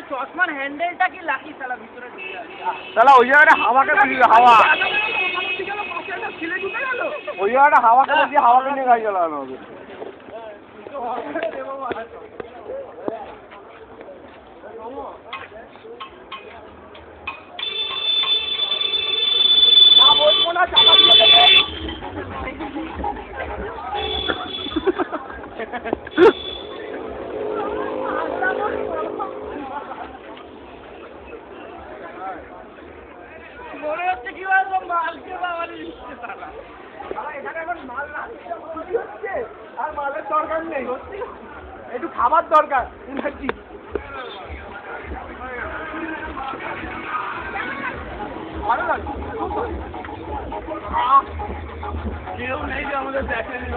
চশমার হ্যান্ডেলটা কি লাকি শালা ভিতরে ঢুকে আছে শালা ওই জায়গাটা হাওয়াকে বসিয়ে হাওয়া ওই জায়গাটা হাওয়াকে বসিয়ে হাওয়াকে নিয়ে গাড়ি চালানো হবে মনে হচ্ছে কি বলতো মালকে বাবারই দিচ্ছে তারা এখানে এখন মাল হচ্ছে আর মালের দরকার নেই একটু খাবার দরকার এনার্জি ভালো লাগে কেউ নেই যে আমাদের দেখেনি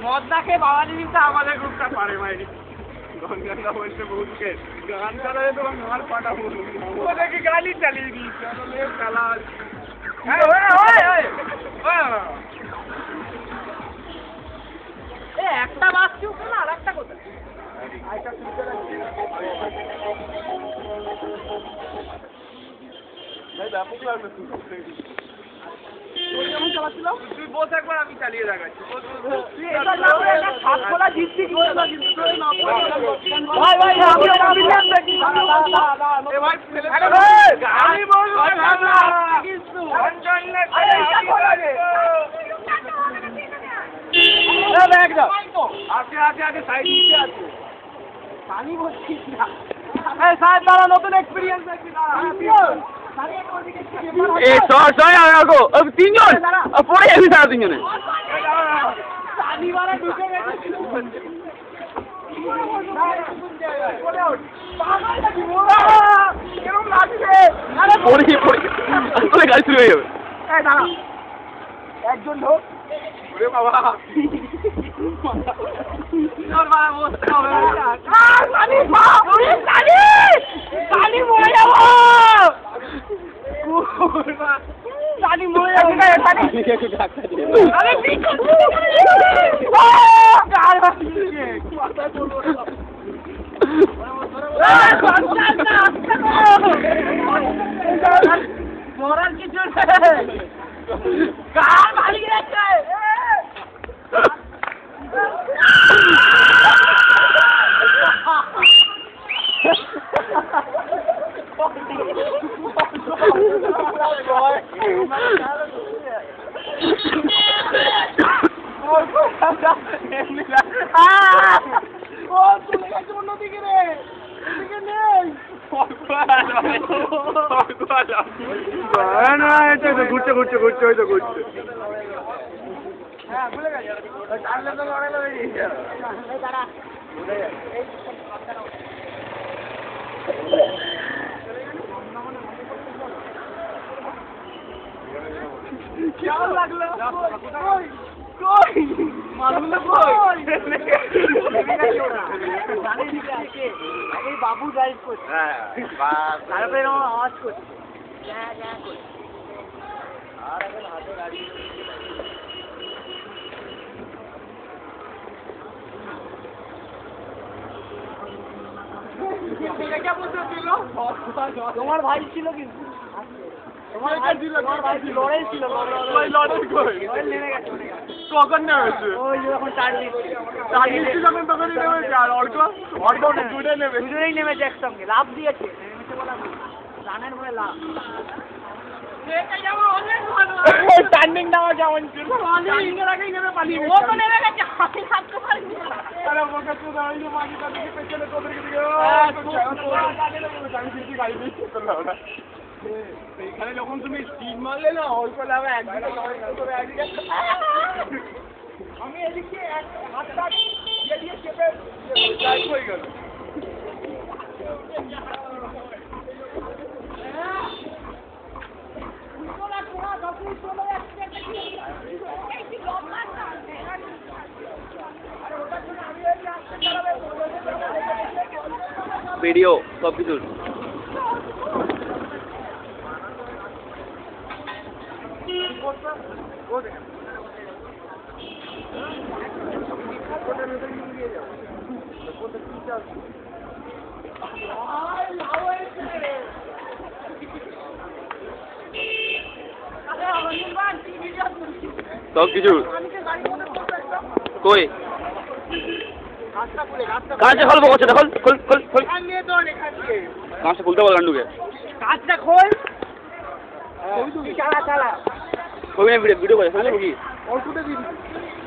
মদ খেয়ে বাবা জিনিসটা আমাদের গ্রুপটা পারে মাইরি গঙ্গা বলছে বহুকে গান চালালে তো আমার পাটা বলুন ওদেরকে গালি চালিয়ে দিয়েছে চালা একটা বাস চুপ না আর একটা কোথায় তুই বস একবার আমি চালিয়ে দেখাচ্ছি নতুন এক্সপিরিয়েন্স তিনজন পড়ে যাবি তারা তিনজনে গাড়ি শুরু হয়ে যাবে একজন ঢোক বাবা মরে যাবো মরার কিছু কার মালিক রেখে ঘুরছে ঘুরছে ঘুরছে ওই তো ঘুরছে কেমন লাগলো বাবু ড্রাইভ করছে তারপরে আওয়াজ করছে তোমার ভাই ছিল কিন্তু তোমার ভাই ছিল লড়াই ছিল কখন নেমেছে ওই যখন যখন তখনই নেমেছে আর অর্ক দুজনেই নেমেছে একসঙ্গে লাভ দিয়েছে নেমেছে বলা রানের বলে লাভ স্ট্যান্ডিং নেওয়া যেমন ছিল আগেই নেমে পালিয়ে ও তো নেমে গেছে হাতে থাকতে পারিনি আরে ওকে তো দাঁড়িয়ে মাঝে তাদেরকে পেছনে তোদেরকে দিকে গাড়ি দিচ্ছি না এখানে যখন তুমি স্পিড মারলে না অল্প লাভে একদিকে আমি এদিকে হাতটা দিয়ে চেপে হয়ে গেল ভিডিও সব কিছু সব কিছু কই কাজটা খুলবো করছে খোল খোল খোল খোল কাজটা খুলতে বল গান্ডুকে কাজটা খোল চালা চালা ছবি না ভিডিও করে শুনছো কি অল্পটা দিবি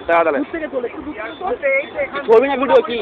তাহলে দূর থেকে চলে একটু দূর থেকে চলে ছবি না ভিডিও কি